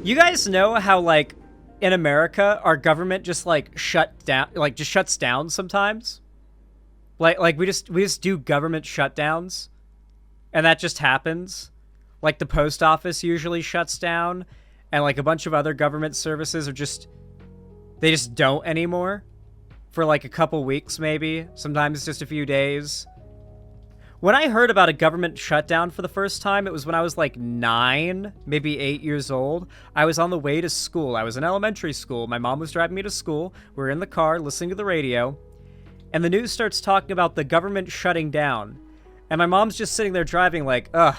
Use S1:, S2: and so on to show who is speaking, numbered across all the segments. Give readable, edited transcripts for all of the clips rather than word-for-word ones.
S1: You guys know how, like, in America, our government just, like, just shuts down sometimes? Like we just do government shutdowns, and that just happens. Like, the post office usually shuts down, and, like, a bunch of other government services they just don't anymore. For, like, a couple weeks, maybe. Sometimes it's just a few days. When I heard about a government shutdown for the first time, it was when I was like 9, maybe 8 years old. I was on the way to school. I was in elementary school. My mom was driving me to school. We were in the car listening to the radio. And the news starts talking about the government shutting down. And my mom's just sitting there driving like, ugh.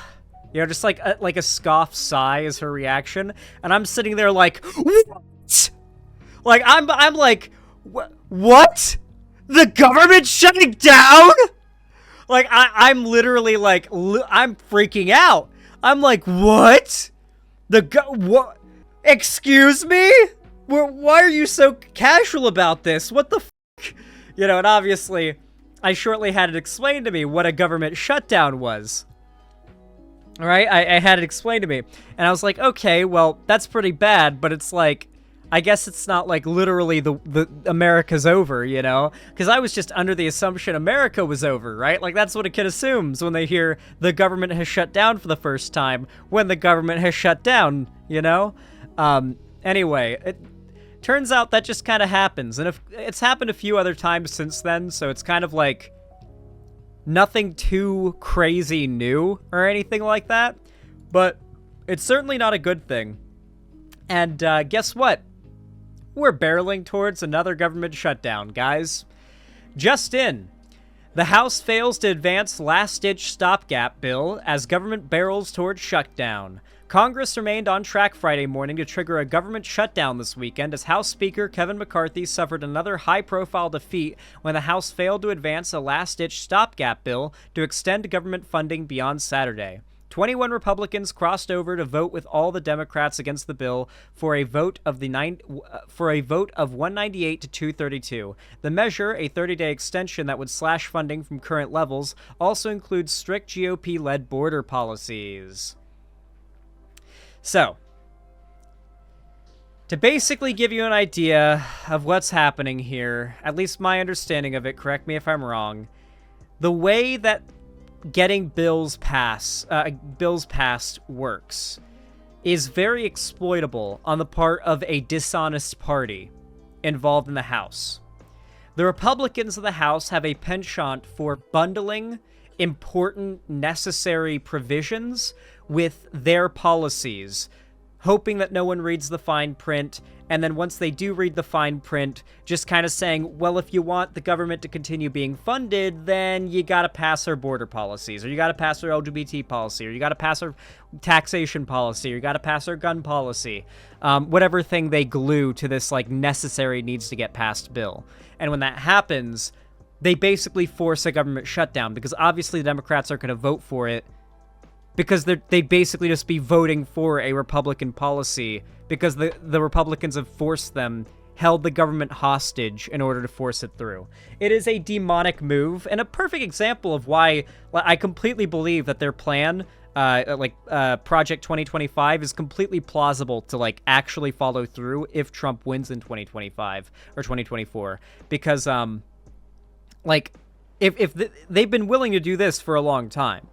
S1: You know, just like a scoff sigh is her reaction. And I'm sitting there like, what? Like, I'm like, what? The government shutting down? Like, I'm literally like, I'm freaking out. I'm like, what? What? Excuse me? Why are you so casual about this? What the f***? You know, and obviously, I shortly had it explained to me what a government shutdown was. All right? I had it explained to me. And I was like, okay, well, that's pretty bad, but it's like, I guess it's not like literally the America's over, you know? Because I was just under the assumption America was over, right? Like, that's what a kid assumes when they hear the government has shut down for the first time, when the government has shut down, you know? Anyway, it turns out that just kind of happens. And if it's happened a few other times since then, so it's kind of like nothing too crazy new or anything like that. But it's certainly not a good thing. And guess what? We're barreling towards another government shutdown, guys. Just in, the House fails to advance last-ditch stopgap bill as government barrels towards shutdown. Congress remained on track Friday morning to trigger a government shutdown this weekend as House Speaker Kevin McCarthy suffered another high-profile defeat when the House failed to advance a last-ditch stopgap bill to extend government funding beyond Saturday. 21 Republicans crossed over to vote with all the Democrats against the bill for a vote of 198 to 232. The measure, a 30-day extension that would slash funding from current levels, also includes strict GOP-led border policies. So, to basically give you an idea of what's happening here, at least my understanding of it, correct me if I'm wrong, the way that getting bills passed works is very exploitable on the part of a dishonest party involved in the House. The Republicans of the House have a penchant for bundling important, necessary provisions with their policies, hoping that no one reads the fine print, and then once they do read the fine print, just kind of saying, well, if you want the government to continue being funded, then you gotta pass our border policies, or you gotta pass our LGBT policy, or you gotta pass our taxation policy, or you gotta pass our gun policy. Whatever thing they glue to this, like, necessary needs to get passed bill. And when that happens, they basically force a government shutdown, because obviously the Democrats aren't gonna vote for it, because they'd basically just be voting for a Republican policy because the Republicans have forced them, held the government hostage in order to force it through. It is a demonic move and a perfect example of why I completely believe that their plan, Project 2025, is completely plausible to, like, actually follow through if Trump wins in 2025 or 2024. Because, they've been willing to do this for a long time.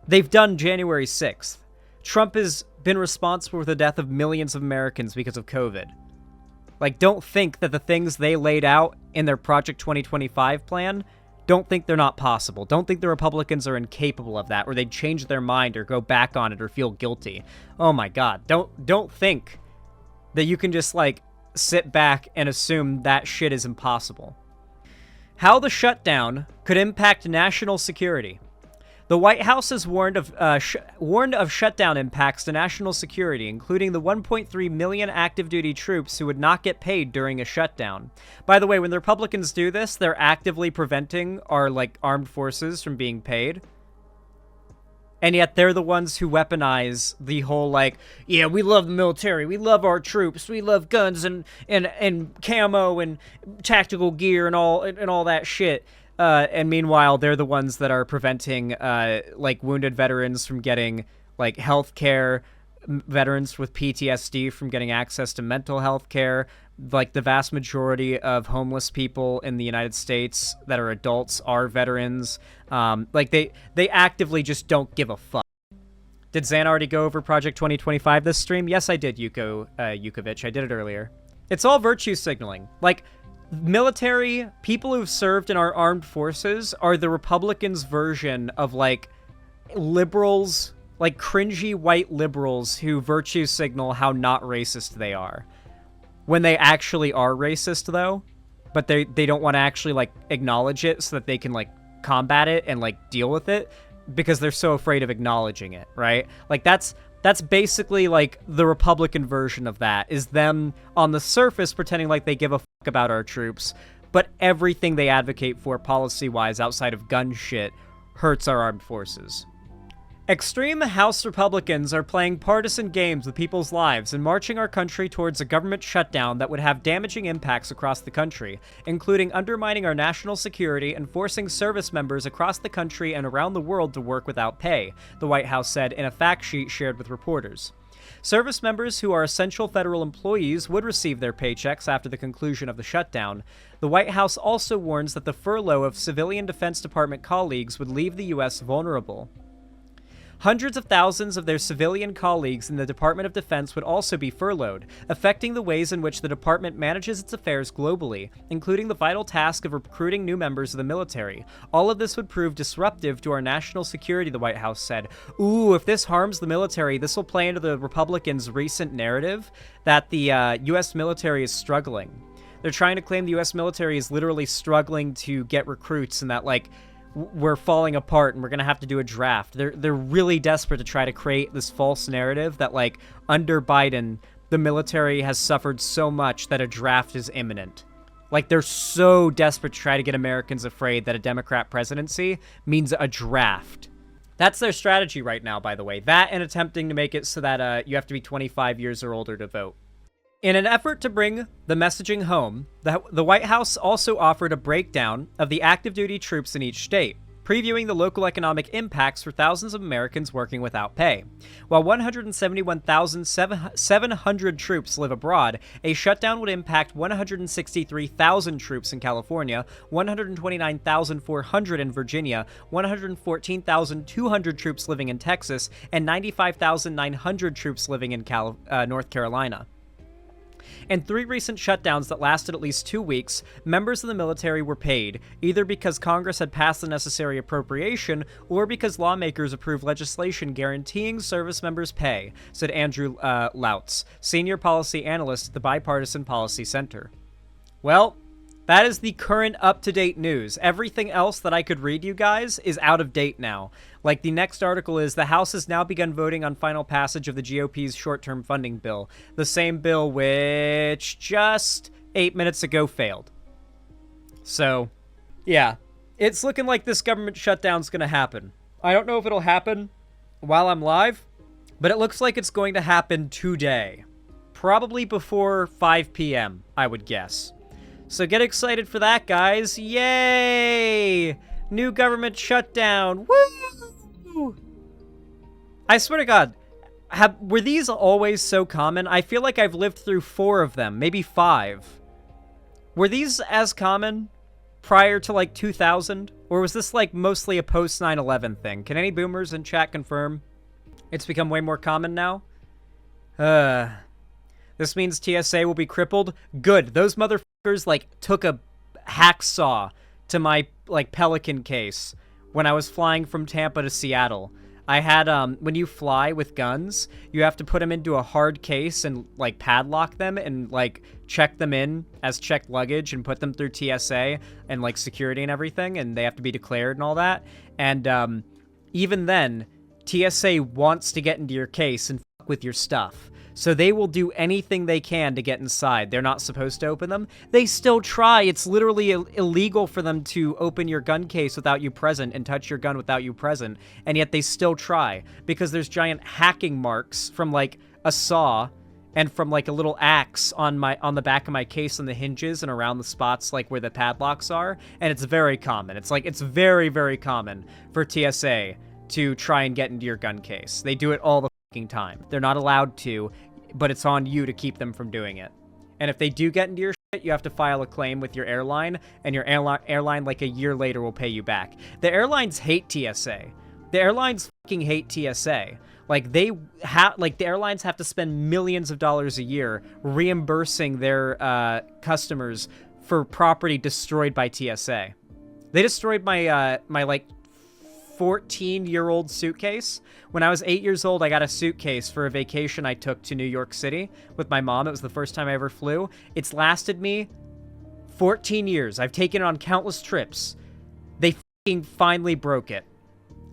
S1: They've done January 6th. Trump has been responsible for the death of millions of Americans because of COVID. Like, don't think that the things they laid out in their Project 2025 plan, don't think they're not possible. Don't think the Republicans are incapable of that, or they'd change their mind or go back on it or feel guilty. Oh my God. Don't think that you can just, like, sit back and assume that shit is impossible. How the shutdown could impact national security. The White House has warned of shutdown impacts to national security, including the 1.3 million active duty troops who would not get paid during a shutdown. By the way, when the Republicans do this, they're actively preventing our, like, armed forces from being paid. And yet they're the ones who weaponize the whole, like, yeah, we love the military, we love our troops, we love guns and camo and tactical gear and all that shit. And meanwhile, they're the ones that are preventing, like, wounded veterans from getting, like, health care, veterans with PTSD from getting access to mental health care. Like, the vast majority of homeless people in the United States that are adults are veterans. Like, they actively just don't give a fuck. Did Zan already go over Project 2025 this stream? Yes, I did, Yukovic. I did it earlier. It's all virtue signaling. Like, military, people who've served in our armed forces are the Republicans' version of, like, liberals, like cringy white liberals who virtue signal how not racist they are. When they actually are racist, though, but they don't want to actually, like, acknowledge it so that they can, like, combat it and, like, deal with it because they're so afraid of acknowledging it, right? Like, that's basically, like, the Republican version of that, is them on the surface pretending like they give a fuck about our troops, but everything they advocate for policy-wise outside of gun shit hurts our armed forces. Extreme House Republicans are playing partisan games with people's lives and marching our country towards a government shutdown that would have damaging impacts across the country, including undermining our national security and forcing service members across the country and around the world to work without pay, the White House said in a fact sheet shared with reporters. Service members who are essential federal employees would receive their paychecks after the conclusion of the shutdown. The White House also warns that the furlough of civilian Defense Department colleagues would leave the U.S. vulnerable. Hundreds of thousands of their civilian colleagues in the Department of Defense would also be furloughed, affecting the ways in which the department manages its affairs globally, including the vital task of recruiting new members of the military. All of this would prove disruptive to our national security, the White House said. Ooh, if this harms the military, this will play into the Republicans' recent narrative that the U.S. military is struggling. They're trying to claim the U.S. military is literally struggling to get recruits and that, like, we're falling apart and we're going to have to do a draft. They're really desperate to try to create this false narrative that, like, under Biden, the military has suffered so much that a draft is imminent. Like, they're so desperate to try to get Americans afraid that a Democrat presidency means a draft. That's their strategy right now, by the way. That and attempting to make it so that you have to be 25 years or older to vote. In an effort to bring the messaging home, the White House also offered a breakdown of the active duty troops in each state, previewing the local economic impacts for thousands of Americans working without pay. While 171,700 troops live abroad, a shutdown would impact 163,000 troops in California, 129,400 in Virginia, 114,200 troops living in Texas, and 95,900 troops living in North Carolina. In 3 recent shutdowns that lasted at least 2 weeks, members of the military were paid, either because Congress had passed the necessary appropriation or because lawmakers approved legislation guaranteeing service members pay, said Andrew Lautz, senior policy analyst at the Bipartisan Policy Center. Well, that is the current up-to-date news. Everything else that I could read you guys is out of date now. Like, the next article is, the House has now begun voting on final passage of the GOP's short-term funding bill. The same bill which just 8 minutes ago failed. So, yeah. It's looking like this government shutdown's gonna happen. I don't know if it'll happen while I'm live, but it looks like it's going to happen today. Probably before 5 p.m., I would guess. So get excited for that, guys. Yay! New government shutdown. Woo! I swear to God, were these always so common? I feel like I've lived through 4 of them, maybe 5. Were these as common prior to, like, 2000? Or was this, like, mostly a post-9/11 thing? Can any boomers in chat confirm it's become way more common now? This means TSA will be crippled? Good. Those motherfuckers, like, took a hacksaw to my, like, Pelican case when I was flying from Tampa to Seattle. I had, when you fly with guns, you have to put them into a hard case and, like, padlock them and, like, check them in as checked luggage and put them through TSA and, like, security and everything, and they have to be declared and all that. And, even then, TSA wants to get into your case and fuck with your stuff. So they will do anything they can to get inside. They're not supposed to open them. They still try. It's literally illegal for them to open your gun case without you present and touch your gun without you present. And yet they still try because there's giant hacking marks from, like, a saw and from, like, a little axe on the back of my case on the hinges and around the spots, like, where the padlocks are. And it's very common. It's like, it's very, very common for TSA to try and get into your gun case. They do it all the fucking time. They're not allowed to, but it's on you to keep them from doing it. And if they do get into your shit, you have to file a claim with your airline, and your airline like a year later will pay you back. The airlines hate TSA. The airlines fucking hate TSA. Like the airlines have to spend millions of dollars a year reimbursing their customers for property destroyed by TSA. They destroyed my my like 14-year-old suitcase. When I was 8 years old, I got a suitcase for a vacation I took to New York City with my mom. It was the first time I ever flew. It's lasted me 14 years. I've taken it on countless trips. They fucking finally broke it.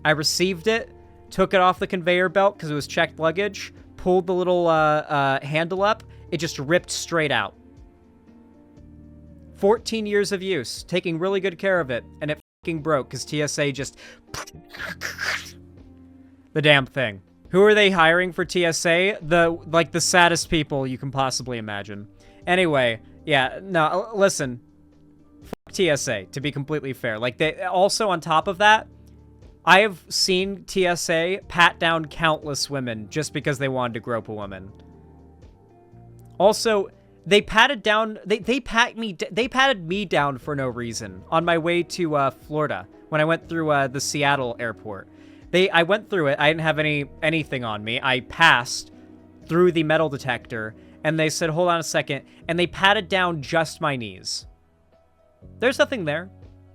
S1: I received it, took it off the conveyor belt because it was checked luggage, pulled the little handle up, it just ripped straight out. 14 years of use, taking really good care of it, and it fucking broke because TSA just... the damn thing. Who are they hiring for TSA? The saddest people you can possibly imagine. Anyway, yeah, no, listen. Fuck TSA, to be completely fair. Like, they also, on top of that, I have seen TSA pat down countless women just because they wanted to grope a woman. Also, they patted down... They patted me down for no reason on my way to Florida when I went through the Seattle airport. I went through it. I didn't have anything on me. I passed through the metal detector, and they said, hold on a second, and they patted down just my knees. There's nothing there.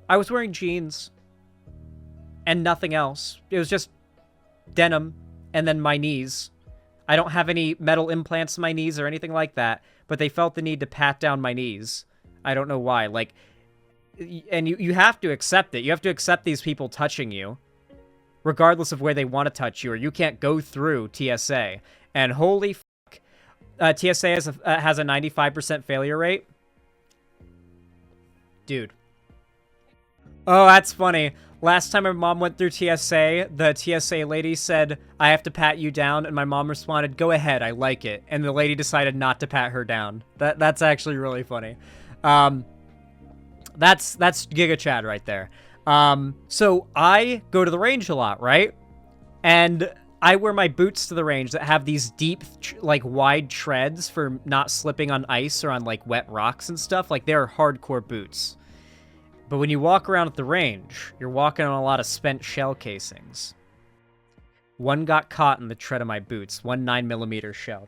S1: I was wearing jeans and nothing else. It was just denim and then my knees. I don't have any metal implants in my knees or anything like that, but they felt the need to pat down my knees. I don't know why. Like, and you have to accept it. You have to accept these people touching you, regardless of where they want to touch you, or you can't go through TSA. And holy fuck, TSA has a 95% failure rate. Dude. Oh, that's funny. Last time my mom went through TSA, the TSA lady said, I have to pat you down, and my mom responded, go ahead, I like it. And the lady decided not to pat her down. That's actually really funny. That's Giga Chad right there. So I go to the range a lot, right? And I wear my boots to the range that have these deep, like, wide treads for not slipping on ice or on, like, wet rocks and stuff. Like, they're hardcore boots. But when you walk around at the range, you're walking on a lot of spent shell casings. One got caught in the tread of my boots. One 9mm shell.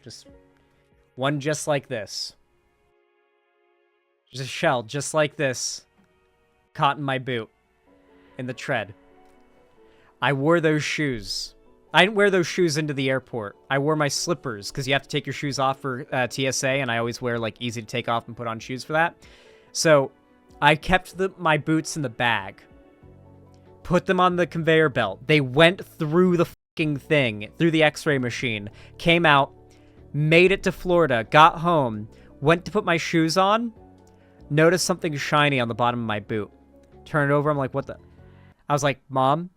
S1: One just like this. Just a shell just like this. Caught in my boot. In the tread. I wore those shoes. I didn't wear those shoes into the airport. I wore my slippers, because you have to take your shoes off for TSA, and I always wear, like, easy to take off and put on shoes for that. So I kept my boots in the bag. Put them on the conveyor belt. They went through the fucking thing, through the x-ray machine, came out, made it to Florida, got home, went to put my shoes on, noticed something shiny on the bottom of my boot. Turn it over, I'm like, what the... I was like, Mom,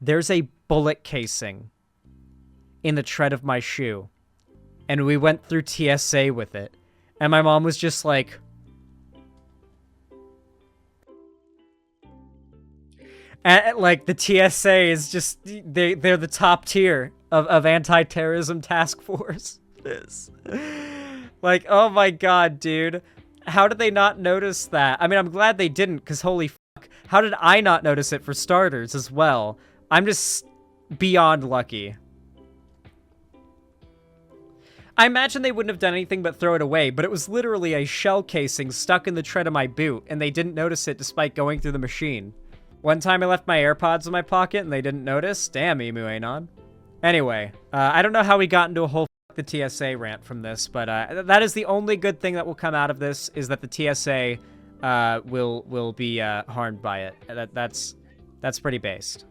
S1: there's a bullet casing in the tread of my shoe. And we went through TSA with it. And my mom was just like... And, like, the TSA is just... They're the top tier of anti-terrorism task force. Like, oh my god, dude. How did they not notice that? I mean, I'm glad they didn't, because holy fuck. How did I not notice it for starters as well? I'm just beyond lucky. I imagine they wouldn't have done anything but throw it away, but it was literally a shell casing stuck in the tread of my boot, and they didn't notice it despite going through the machine. One time I left my AirPods in my pocket, and they didn't notice. Damn, Emu ain't on. Anyway, I don't know how we got into a whole the TSA rant from this, but that is the only good thing that will come out of this, is that the TSA will be harmed by it. That's pretty based.